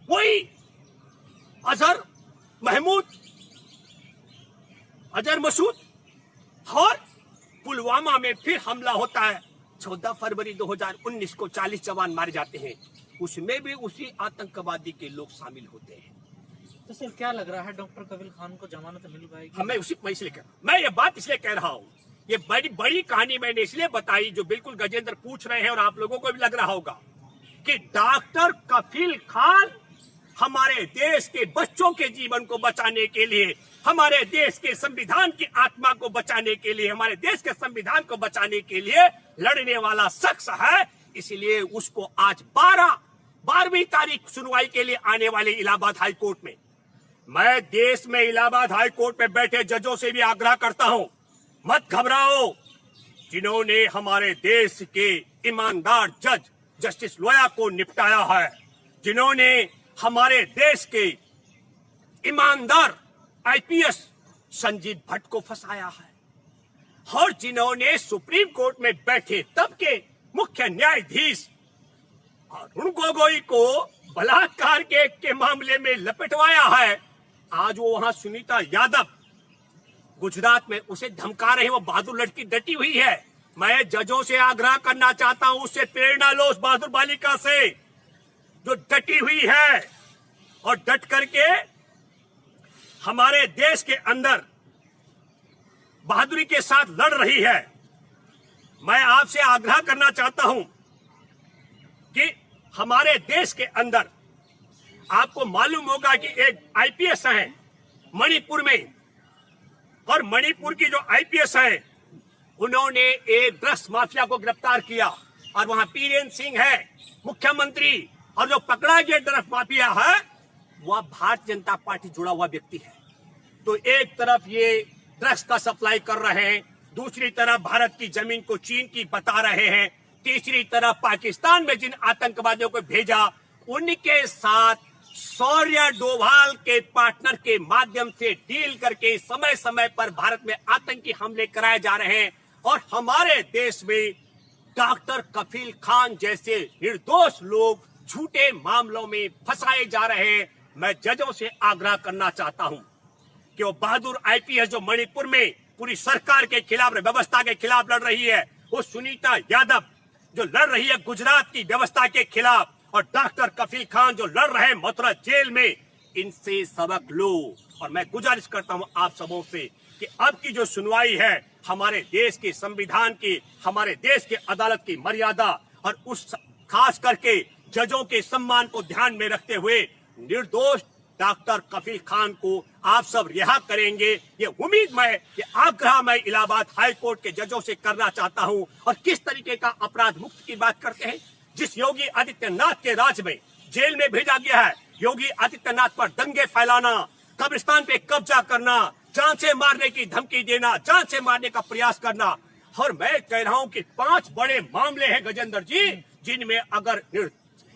वही अजहर मसूद और पुलवामा में फिर हमला होता है 14 फरवरी 2019 को 40 जवान मारे जाते हैं, उसमें भी उसी आतंकवादी के लोग शामिल होते हैं। तो सर क्या लग रहा है डॉक्टर कफील खान को जमानत मिल पाएगी? मैं ये बात इसलिए कह रहा हूँ, ये बड़ी कहानी मैंने इसलिए बताई जो बिल्कुल गजेंद्र पूछ रहे हैं और आप लोगों को भी लग रहा होगा कि डॉक्टर कफील खान हमारे देश के बच्चों के जीवन को बचाने के लिए, हमारे देश के संविधान की आत्मा को बचाने के लिए, हमारे देश के संविधान को बचाने के लिए लड़ने वाला शख्स है। इसलिए उसको आज 12वीं तारीख सुनवाई के लिए आने वाले इलाहाबाद हाई कोर्ट में, मैं देश में इलाहाबाद हाई कोर्ट में बैठे जजों से भी आग्रह करता हूं, मत घबराओ। जिन्होंने हमारे देश के ईमानदार जज जस्टिस लोया को निपटाया है, जिन्होंने हमारे देश के ईमानदार आईपीएस संजीव भट्ट को फंसाया है, और जिन्होंने सुप्रीम कोर्ट में बैठे तब के मुख्य न्यायाधीश अरुण गोगोई को बलात्कार के मामले में लपेटवाया है, आज वो वहां सुनीता यादव गुजरात में उसे धमका रहे हैं। वो बहादुर लड़की डटी हुई है। मैं जजों से आग्रह करना चाहता हूं, उससे प्रेरणा लो, उस बहादुर बालिका से जो डटी हुई है और डट करके हमारे देश के अंदर बहादुरी के साथ लड़ रही है। मैं आपसे आग्रह करना चाहता हूं कि हमारे देश के अंदर आपको मालूम होगा कि एक आईपीएस है मणिपुर में, और मणिपुर की जो आईपीएस है उन्होंने एक ड्रग्स माफिया को गिरफ्तार किया, और वहां बीरेन सिंह है मुख्यमंत्री, और जो पकड़ा गया ड्रग्स माफिया है वह भारतीय जनता पार्टी जुड़ा हुआ व्यक्ति है। तो एक तरफ ये ड्रग्स का सप्लाई कर रहे हैं, दूसरी तरफ भारत की जमीन को चीन की बता रहे हैं, तीसरी तरफ पाकिस्तान में जिन आतंकवादियों को भेजा उनके साथ शौर्य डोभाल के पार्टनर के माध्यम से डील करके समय समय पर भारत में आतंकी हमले कराए जा रहे हैं, और हमारे देश में डॉक्टर कफील खान जैसे निर्दोष लोग झूठे मामलों में फंसाए जा रहे हैं। मैं जजों से आग्रह करना चाहता हूं कि वो बहादुर आईपीएस जो मणिपुर में पूरी सरकार के खिलाफ, व्यवस्था के खिलाफ लड़ रही है, वो सुनीता यादव जो लड़ रही है गुजरात की व्यवस्था के खिलाफ, और डॉक्टर कफील खान जो लड़ रहे हैं मथुरा जेल में, इनसे सबक लो। और मैं गुजारिश करता हूं आप सबों से कि अब की जो सुनवाई है हमारे देश के संविधान की, हमारे देश के अदालत की मर्यादा और उस खास करके जजों के सम्मान को ध्यान में रखते हुए निर्दोष डॉक्टर कफील खान को आप सब रिहा करेंगे, ये उम्मीद ये आग्रह मैं इलाहाबाद हाई कोर्ट के जजों से करना चाहता हूं। और किस तरीके का अपराध मुक्त की बात करते हैं, जिस योगी आदित्यनाथ के राज में जेल में भेजा गया है, योगी आदित्यनाथ पर दंगे फैलाना, कब्रिस्तान पे कब्जा करना, जान से मारने की धमकी देना, जान से मारने का प्रयास करना, और मैं कह रहा हूं कि 5 बड़े मामले हैं गजेंद्र जी, जिनमें अगर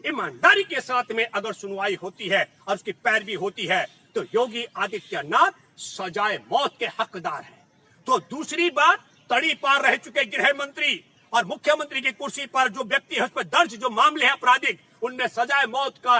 ईमानदारी के साथ में अगर सुनवाई होती है और उसकी पैरवी होती है तो योगी आदित्यनाथ सजाए मौत के हकदार हैं। तो दूसरी बात, तड़ी पार रह चुके गृह मंत्री और मुख्यमंत्री की कुर्सी पर जो व्यक्ति है उस पर दर्ज जो मामले हैं आपराधिक, उनमें सजाए मौत का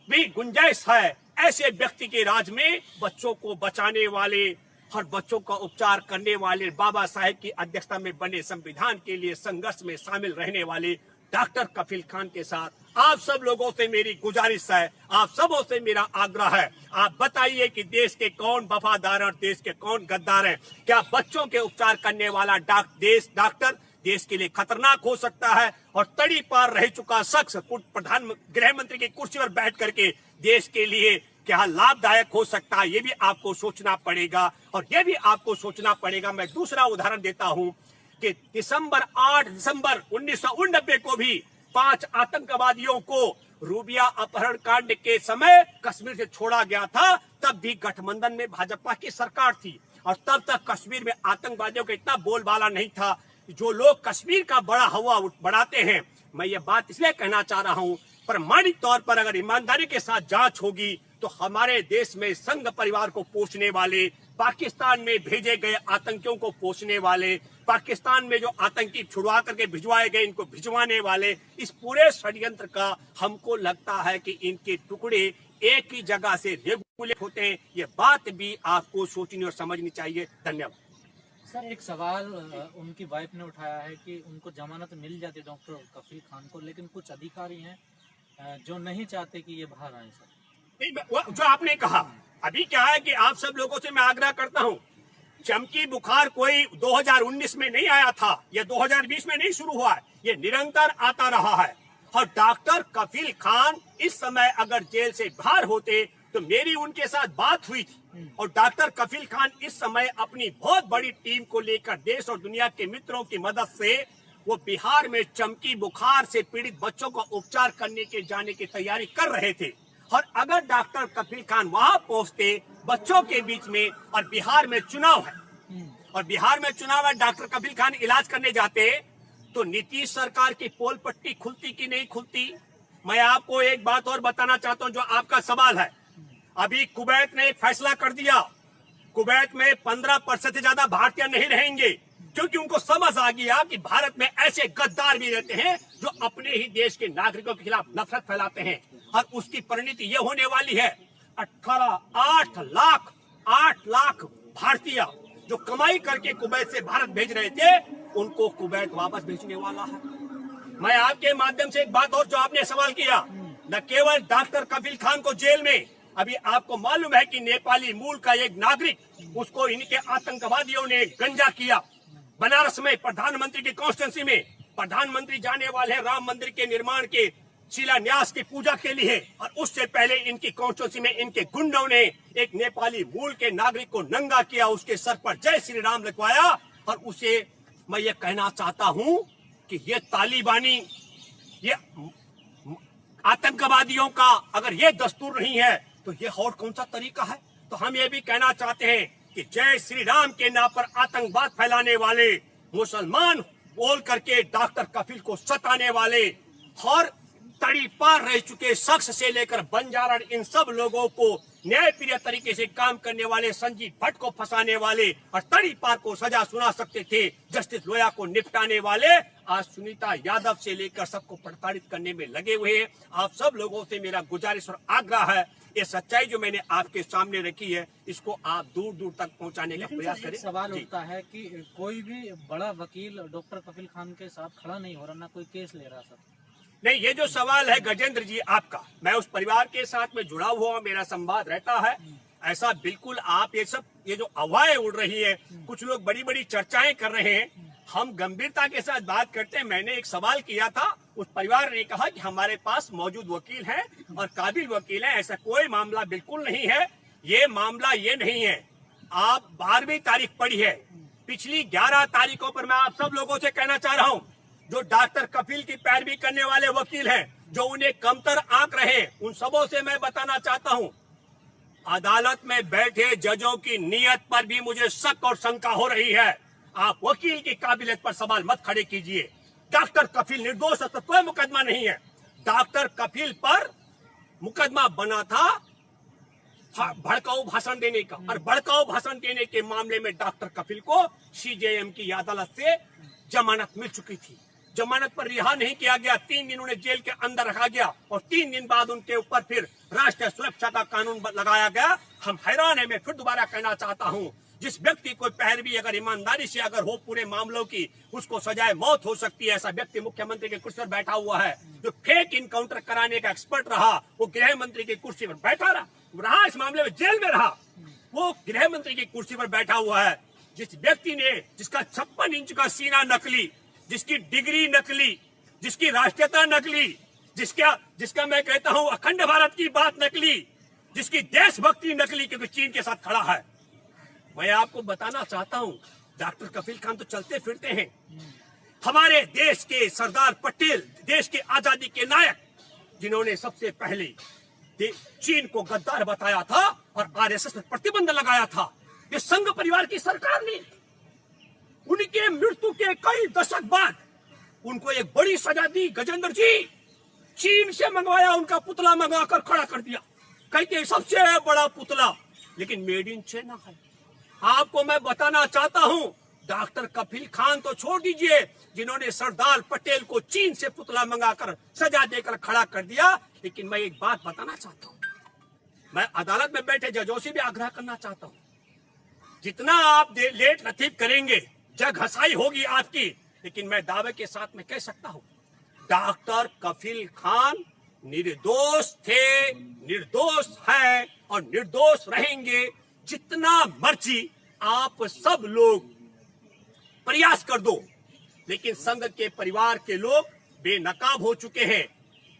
भी गुंजाइश है। ऐसे व्यक्ति के राज में बच्चों को बचाने वाले और बच्चों का उपचार करने वाले, बाबा साहेब की अध्यक्षता में बने संविधान के लिए संघर्ष में शामिल रहने वाले डॉक्टर कफील खान के साथ आप सब लोगों से मेरी गुजारिश है, आप सबों से मेरा आग्रह है, आप बताइए कि देश के कौन वफादार और देश के कौन गद्दार हैं। क्या बच्चों के उपचार करने वाला डॉक्टर देश के लिए खतरनाक हो सकता है, और तड़ी पार रह चुका शख्स प्रधान गृह मंत्री की कुर्सी पर बैठ करके देश के लिए क्या लाभदायक हो सकता है, ये भी आपको सोचना पड़ेगा। और ये भी आपको सोचना पड़ेगा, मैं दूसरा उदाहरण देता हूं कि 8 दिसंबर 1989 को भी 5 आतंकवादियों को रूबिया अपहरण कांड के समय कश्मीर से छोड़ा गया था। तब भी गठबंधन में भाजपा की सरकार थी, और तब तक कश्मीर में आतंकवादियों का इतना बोलबाला नहीं था। जो लोग कश्मीर का बड़ा हवा बढ़ाते हैं, मैं ये बात इसलिए कहना चाह रहा हूं, प्रमाणिक तौर पर अगर ईमानदारी के साथ जांच होगी तो हमारे देश में संघ परिवार को पोषने वाले, पाकिस्तान में भेजे गए आतंकियों को पोषने वाले, पाकिस्तान में जो आतंकी छुड़वा करके भिजवाए गए, इनको भिजवाने वाले, इस पूरे षड्यंत्र का हमको लगता है कि इनके टुकड़े एक ही जगह से रेगुलेट होते हैं। ये बात भी आपको सोचनी और समझनी चाहिए। धन्यवाद। सर, एक सवाल उनकी वाइफ ने उठाया है कि उनको जमानत मिल जाती डॉक्टर कफील खान को, लेकिन कुछ अधिकारी हैं जो नहीं चाहते कि ये बाहर आए। सर, जो आपने कहा, अभी क्या है कि आप सब लोगों से मैं आग्रह करता हूं, चमकी बुखार कोई 2019 में नहीं आया था, यह 2020 में नहीं शुरू हुआ है, ये निरंतर आता रहा है। और डॉक्टर कफील खान इस समय अगर जेल से बाहर होते तो मेरी उनके साथ बात हुई थी, और डॉक्टर कफील खान इस समय अपनी बहुत बड़ी टीम को लेकर देश और दुनिया के मित्रों की मदद से वो बिहार में चमकी बुखार से पीड़ित बच्चों का उपचार करने के जाने की तैयारी कर रहे थे। और अगर डॉक्टर कफील खान वहां पहुंचते बच्चों के बीच में, और बिहार में चुनाव है, और बिहार में चुनाव है, डॉक्टर कफील खान इलाज करने जाते तो नीतीश सरकार की पोल पट्टी खुलती कि नहीं खुलती। मैं आपको एक बात और बताना चाहता हूं, जो आपका सवाल है। अभी कुवैत ने एक फैसला कर दिया, कुवैत में 15% से ज्यादा भारतीय नहीं रहेंगे, क्योंकि उनको समझ आ गया कि भारत में ऐसे गद्दार भी रहते हैं जो अपने ही देश के नागरिकों के खिलाफ नफरत फैलाते हैं। और उसकी परिणति ये होने वाली है, 8 लाख भारतीय जो कमाई करके कुवैत से भारत भेज रहे थे, उनको कुवैत वापस भेजने वाला है। मैं आपके माध्यम से एक बात और, जो आपने सवाल किया, न केवल डॉक्टर कफील खान को जेल में, अभी आपको मालूम है कि नेपाली मूल का एक नागरिक, उसको इनके आतंकवादियों ने गंजा किया। बनारस में प्रधानमंत्री की कॉन्स्टिट्यूंसी में प्रधानमंत्री जाने वाले हैं राम मंदिर के निर्माण के शिलान्यास की पूजा के लिए, और उससे पहले इनकी कॉन्स्टिट्यूंसी में इनके गुंडों ने एक नेपाली मूल के नागरिक को नंगा किया, उसके सर पर जय श्री राम लिखवाया। और उसे मैं ये कहना चाहता हूं कि ये तालिबानी, ये आतंकवादियों का अगर ये दस्तूर नहीं है तो ये और कौन सा तरीका है। तो हम ये भी कहना चाहते हैं कि जय श्री राम के नाम पर आतंकवाद फैलाने वाले, मुसलमान बोल करके डॉक्टर कफील को सताने वाले, और तड़ी पार रह चुके शख्स से लेकर बंजारा, इन सब लोगों को न्यायप्रिय तरीके से काम करने वाले, संजीव भट्ट को फंसाने वाले और तड़ी पार को सजा सुना सकते थे, जस्टिस लोया को निपटाने वाले, आज सुनीता यादव से लेकर सबको प्रताड़ित करने में लगे हुए हैं। आप सब लोगों से मेरा गुजारिश और आग्रह है, ये सच्चाई जो मैंने आपके सामने रखी है, इसको आप दूर दूर तक पहुंचाने का प्रयास करें। सवाल उठता है कि कोई भी बड़ा वकील डॉक्टर कफील खान के साथ खड़ा नहीं हो रहा, ना कोई केस ले रहा। सर, नहीं, ये जो सवाल है गजेंद्र जी आपका, मैं उस परिवार के साथ में जुड़ा हुआ, मेरा संवाद रहता है। ऐसा बिल्कुल आप ये जो अफवाहें उड़ रही है, कुछ लोग बड़ी बड़ी चर्चाएं कर रहे हैं, हम गंभीरता के साथ बात करते हैं। मैंने एक सवाल किया था, उस परिवार ने कहा कि हमारे पास मौजूद वकील हैं और काबिल वकील हैं, ऐसा कोई मामला बिल्कुल नहीं है। ये मामला ये नहीं है, आप 12वीं तारीख पढ़ी है, पिछली 11 तारीखों पर मैं आप सब लोगों से कहना चाह रहा हूं, जो डॉक्टर कफील की पैरवी करने वाले वकील हैं, जो उन्हें कमतर आंक रहे, उन सबों से मैं बताना चाहता हूं, अदालत में बैठे जजों की नीयत पर भी मुझे शक और शंका हो रही है। आप वकील की काबिलियत पर सवाल मत खड़े कीजिए। डॉक्टर कफील निर्दोष है, तो कोई मुकदमा नहीं है। डॉक्टर कफील पर मुकदमा बना था भड़काऊ भाषण देने का, और भड़काऊ भाषण देने के मामले में डॉक्टर कफील को सीजेएम की अदालत से जमानत मिल चुकी थी। जमानत पर रिहा नहीं किया गया, 3 दिन उन्हें जेल के अंदर रखा गया, और 3 दिन बाद उनके ऊपर फिर राष्ट्रीय सुरक्षा का कानून लगाया गया। हम हैरान है। मैं फिर दोबारा कहना चाहता हूं, जिस व्यक्ति को पैरवी अगर ईमानदारी से अगर हो पूरे मामलों की, उसको सजाए मौत हो सकती है। ऐसा व्यक्ति मुख्यमंत्री की कुर्सी पर बैठा हुआ है, जो फेक इनकाउंटर कराने का एक्सपर्ट रहा, वो गृह मंत्री की कुर्सी पर बैठा रहा, इस मामले में जेल में रहा, वो गृह मंत्री की कुर्सी पर बैठा हुआ है। जिस व्यक्ति ने, जिसका 56 इंच का सीना नकली, जिसकी डिग्री नकली, जिसकी राष्ट्रीयता नकली, जिसका मैं कहता हूं अखंड भारत की बात नकली, जिसकी देशभक्ति नकली, क्योंकि चीन के साथ खड़ा है। मैं आपको बताना चाहता हूं, डॉक्टर कफील खान तो चलते फिरते हैं, हमारे देश के सरदार पटेल, देश की आजादी के नायक, जिन्होंने सबसे पहले चीन को गद्दार बताया था और आरएसएस पर प्रतिबंध लगाया था, ये संघ परिवार की सरकार ने उनके मृत्यु के कई दशक बाद उनको एक बड़ी सजा दी। गजेंद्र जी, चीन से मंगवाया, उनका पुतला मंगवाकर खड़ा कर दिया, कहते सबसे बड़ा पुतला, लेकिन मेड इन चाइना है। आपको मैं बताना चाहता हूं, डॉक्टर कफील खान तो छोड़ दीजिए, जिन्होंने सरदार पटेल को चीन से पुतला मंगाकर सजा देकर खड़ा कर दिया। लेकिन मैं एक बात बताना चाहता हूं, मैं अदालत में बैठे जजों से भी आग्रह करना चाहता हूं, जितना आप लेट लतीफ करेंगे जग हंसाई होगी आपकी, लेकिन मैं दावे के साथ में कह सकता हूं डॉक्टर कफील खान निर्दोष थे, निर्दोष है और निर्दोष रहेंगे। जितना मर्जी आप सब लोग प्रयास कर दो, लेकिन संघ के परिवार के लोग बेनकाब हो चुके हैं।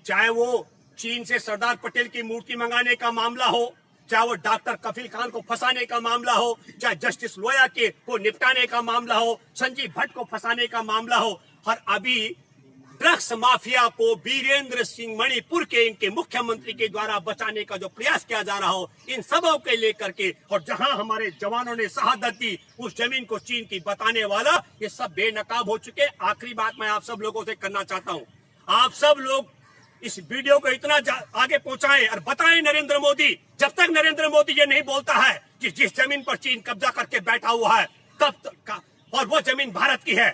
चाहे वो चीन से सरदार पटेल की मूर्ति मंगाने का मामला हो, चाहे वो डॉक्टर कफील खान को फंसाने का मामला हो, चाहे जस्टिस लोया के को निपटाने का मामला हो, संजीव भट्ट को फंसाने का मामला हो, और अभी ड्रग्स माफिया को वीरेंद्र सिंह मणिपुर के इनके मुख्यमंत्री के द्वारा बचाने का जो प्रयास किया जा रहा हो, इन सबों के लेकर के, और जहां हमारे जवानों ने शहादत दी उस जमीन को चीन की बताने वाला, ये सब बेनकाब हो चुके। आखिरी बात मैं आप सब लोगों से करना चाहता हूं, आप सब लोग इस वीडियो को इतना आगे पहुंचाएं और बताएं नरेंद्र मोदी, जब तक नरेंद्र मोदी ये नहीं बोलता है कि जिस जमीन पर चीन कब्जा करके बैठा हुआ है तब तक, और वो जमीन भारत की है,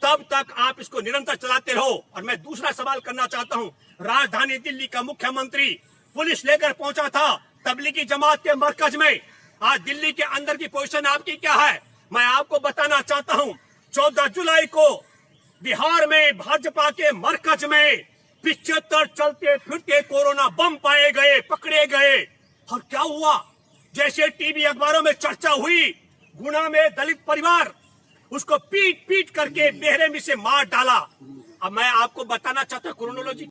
तब तक आप इसको निरंतर चलाते रहो। और मैं दूसरा सवाल करना चाहता हूं, राजधानी दिल्ली का मुख्यमंत्री पुलिस लेकर पहुंचा था तबलीगी जमात के मरकज में, आज दिल्ली के अंदर की पोजीशन आपकी क्या है? मैं आपको बताना चाहता हूं, 14 जुलाई को बिहार में भाजपा के मरकज में 75 चलते फिरते कोरोना बम पाए गए, पकड़े गए, और क्या हुआ? जैसे टीवी अखबारों में चर्चा हुई, गुना में दलित परिवार उसको पीट पीट करके बेरहमी से मार डाला। अब मैं आपको बताना चाहता हूं क्रोनोलॉजी